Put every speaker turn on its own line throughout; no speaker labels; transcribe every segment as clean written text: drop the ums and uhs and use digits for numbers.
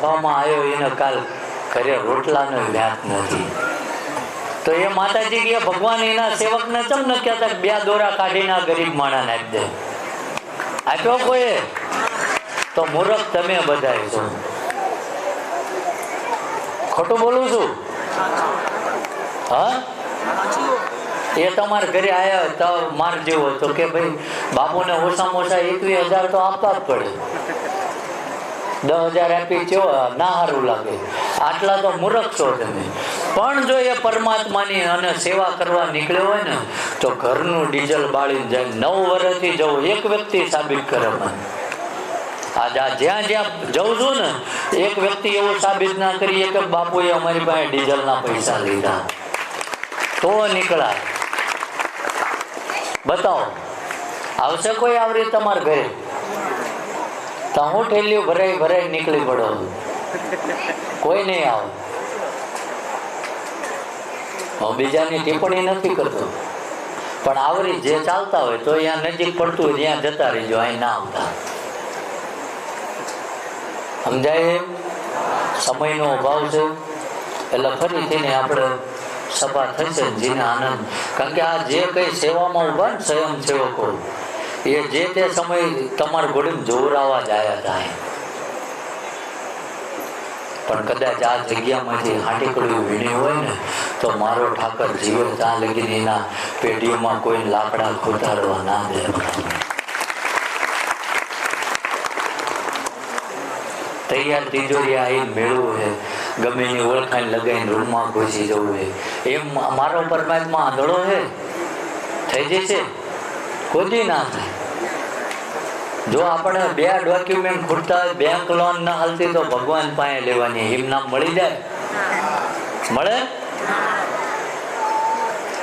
સભામાં આવ્યો એને કાલ ઘરે રોટલાનો વ્યાપ નથી, તો એ માતાજી કે ભગવાન એના સેવકને ચમ ન કહેતા 2 દોરા કાઢીને આ ગરીબ માણસને આપી દે? આપ્યો કોઈ? તો મૂર્ખ તમે બધાય છો. ખોટું બોલું છું? હા, એ તમારા ઘરે આવ્યા તો માર જેવો તો કે ભાઈ બાપુને ઓછામાં ઓછા 21,000 તો આપવા જ પડે. 10,000 આપી કેવો ના સારું લાગે? આટલા તો મૂર્ખ છો તમે. પણ જો એ પરમાત્માની અને સેવા કરવા નીકળ્યો હોય ને તો ઘરનું ડીઝલ બાળીને જાય. 9 વર્ષથી જવું એક વ્યક્તિ સાબિત કરે મને. આજે જ્યાં જ્યાં જઉં છું ને એક વ્યક્તિ એવું સાબિત ના કરી કે બાપુએ અમારી પાસે ડીઝલના પૈસા લીધા તો નીકળાય. બતાવો, આવશે કોઈ આવરી તમારા ઘરે? તો હું ઠેલ્યું ભરાઈ ભરાઈ નીકળી પડો, કોઈ નહીં આવે. હું બીજાની ટિપ્પણી નથી કરતો, પણ આવરી જે ચાલતા હોય તો અહીંયા નજીક પડતું હોય ત્યાં જતા રહીજો, અહીં ના આવતા. સમજાય? સમયનો અભાવ છે એટલે ફરીથી આપણે સભા થશે જીને આનંદ. કારણ કે આ જે કઈ સેવામાં ઉભા ને સ્વયંસેવકો એ જે તે સમય તમારા ઘોડીને જોવરાવા જ આવ્યા હતા. પણ કદાચ આ જગ્યામાંથી હાટીકડી વીણી હોય ને તો મારો ઠાકર જીવે ત્યાં લગીને એના પેઢીઓમાં કોઈ લાકડા ખોટાડવા ના દે. તૈયાર તિજોરી આવીને મેળવું છે, ગમે એની ઓળખાણ લગાવીને રૂમમાં ઘૂસી જવું છે. એમ મારો પરમાત્મા આંધળો છે? થઈ જશે? કોઈ ના થાય. જો આપણે 2 ડોક્યુમેન્ટ ખૂટતા હોય, બેંક લોન ના હાલતી તો ભગવાન પાસે લેવાની, એમ નામ મળી જાય? મળે?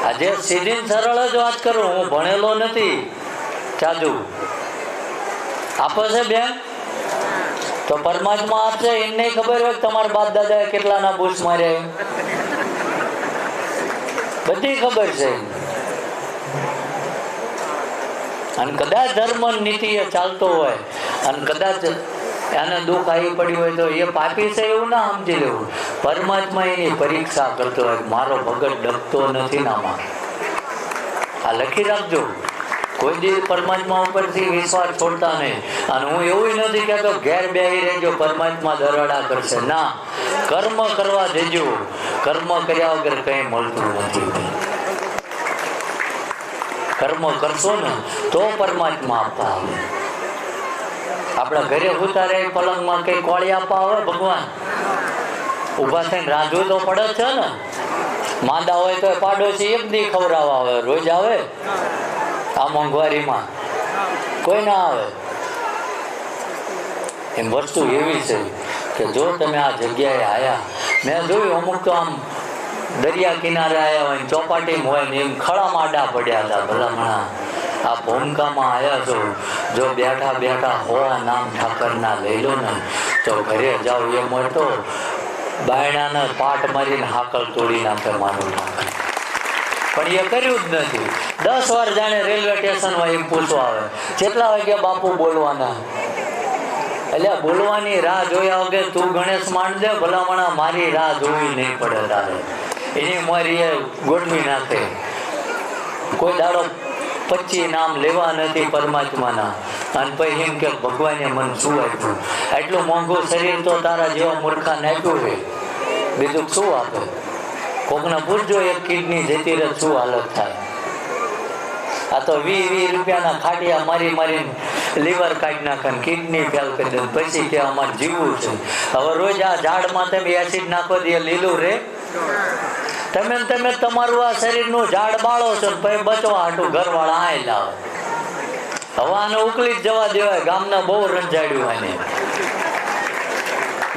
આજે સીધી સરળ જ વાત કરું, હું ભણેલો નથી ચાજુ. આપે છે બેંક તો પરમાત્મા આપશે. એને ખબર હોય તમારા બાપ દાદાએ કેટલાના બુશ માર્યા, બધી ખબર છે. અને કદાચ ધર્મ નીતિ એ ચાલતો હોય અને કદાચ એને દુઃખ આવી પડ્યું હોય તો એ પાપી છે એવું ના સમજી લેવું. પરમાત્મા એની પરીક્ષા કરતો હોય, મારો ભગત ડગતો નથી નામાં. આ લખી રાખજો. કોઈ દિવસ પરમાત્મા ઉપરથી વિશ્વાસ છોડતા નહીં. અને હું એવું નથી કહેતો ઘેર બેહી રહેજો પરમાત્મા દરાડા કરશે. ના, કર્મ કરવા દેજો. કર્મ કર્યા વગર કઈ મળતું નથી. કર્મ કરશો ને તો પરમાત્મા આપવા આવે. આપણા ઘરે ઉતારે પલંગમાં કઈ કોળી આપવા આવે ભગવાન? ઉભા થઈને રાંધવું તો પડે છે ને. માંદા હોય તો પાડોશી એક દી ખવડાવવા આવે, રોજ આવે? આ મોંઘવારીમાં કોઈ ના આવે. એમ વસ્તુ એવી છે કે જો તમે આ જગ્યાએ આવ્યા, મેં જોયું અમુક તો આમ દરિયા કિનારે આવ્યા હોય, ચોપાટીમાં હોય ને એમ ખળામાં આડા પડ્યા હતા. ભલામણા આ ભૂમકામાં આવ્યા છો, જો બેઠા બેઠા હોવા નામ ઠાકરના લઈ લો ને તો ઘરે જાઓ. એ મળતો બાયણાને પાટ મારીને હાકલ તોડી નાખે માનું ઠાકર. પણ એ કર્યું જ નથી. 10 વાર જાણે રેલવે સ્ટેશન હોય એમ પૂછવા આવે, કેટલા વાગ્યા બાપુ બોલવાના? એટલે બોલવાની રાહ જોયા વગર તું ગણેશ માંડ દે, ભલામણા મારી રાહ જોવી નહીં પડે તારે. એની મારી એ ગોઠવી નાખે. કોઈ દાડો 25 નામ લેવા નથી પરમાત્માના. અને પછી એમ કે ભગવાને મને શું આપ્યું? આટલું મોંઘું શરીર તો તારા જેવા મૂર્ખાને આપ્યું છે, બીજું શું આપે? કોકને પૂછજો એક કિડની જતી રહે શું હાલત થાય. આ તો 20 રૂપિયાના ખાટિયા મારી મારીને લીવર કાઢી નાખે, કિડની ફેલ કરી દે. પછી કે અમારે જીવવું છે. હવે રોજ આ ઝાડમાં તમે એસિડ નાખો દે લીલું રે. તમે તમારું આ શરીરનું ઝાડ બાળો છો, પછી બચવા હાટું ઘરવાળા આય લાવે. હવે આને ઉકલી જ જવા દેવાય. ગામના બહુ રંજાડ્યું આને,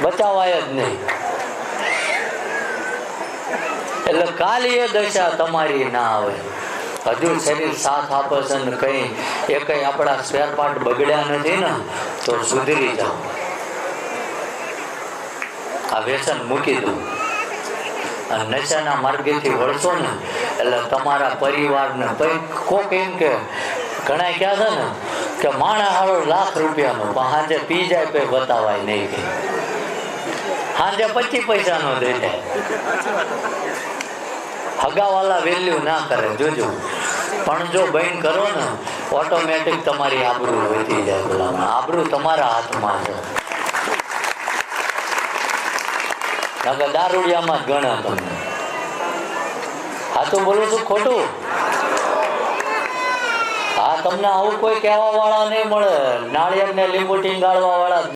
બચાવાય જ નહીં. એટલે કાલી એ દશા તમારી ના આવે. હજુ શરીર સાથ આપે છે ને કઈ એ કઈ આપણા સ્પેર પાર્ટ બગડ્યા નથી ને તો સુધરી જાઓ. આ વ્યસન મૂકી દો અને નશાના માર્ગેથી વળશો ને એટલે તમારા પરિવારને કોક એમ કે ઘણા ક્યાં છે ને કે માણા હારો ₹1,00,000 પણ હાજે પી જાય કઈ બતાવાય નહીં. કે સાંજે 25 પૈસાનો થઈ જાય. હગાવાલા વેલ્યુ ના કરે જોજો. પણ જો બહેન કરો ને ઓટોમેટિક તમારી આબરૂ વધી જાય. ભલામણ આબરૂ તમારા હાથમાં છે. નકર દારૂડિયામાં જ ગણે તમને. સાચું બોલું છું ખોટું? હા, તમને આવું કોઈ કહેવા વાળા નહીં મળે. નાળિયેર ને લીંબુ ટીંગાળવા વાળા